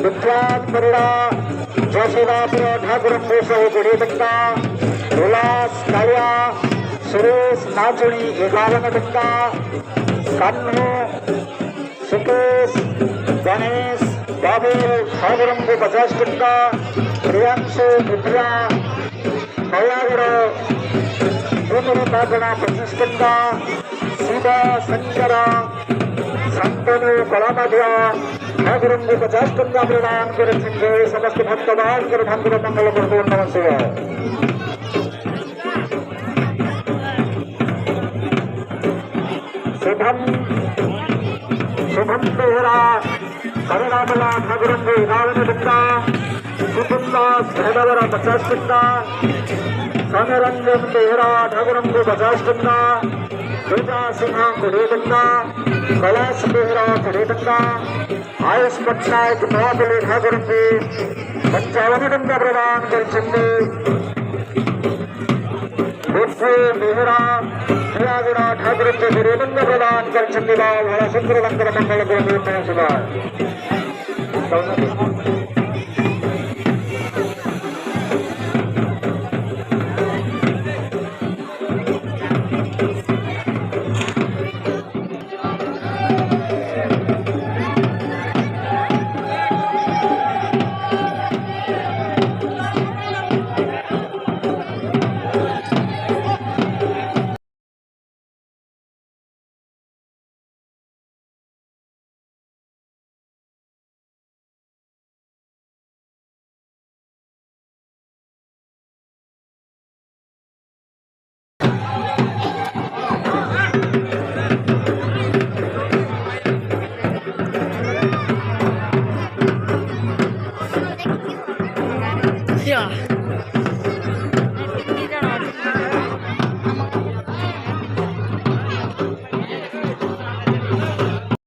विद्वान परिड़ा जोशीदापुर ठाकुर गुड़ीबिंदा उल्लास कालिया सुरेश नाचुड़ी 51 बिंदा कन्नू सुकेश गणेश बाबुल ठाकुर 50 बिंदा प्रियांशु विद्या कौलागुड़ भूमि पागण 25 बिंदा शिवा शंकर संतनु कलामध्य ठाकुर 50 बिंदा प्रदान कर समस्त भक्तवान कर ठाकुर मंगल करते नमः शिवाय। शुभम बेहरा हरिरामला ठाकुर 51 बिंदा सुकुंदास भैरवर 50 बिंदा समरंजन बेहरा ठाकुर 50 बिंदा पूजा सिंह गुड़ीबिंदा कैलाश बेहरा गुड़ीबिंदा आयुष पट्नायक महाबली ठाकुर 55 बिंदा प्रदान कर बेहरा गुड़ा ठाकुर गुड़ीबिंदा प्रदान कर सुंदर मंगल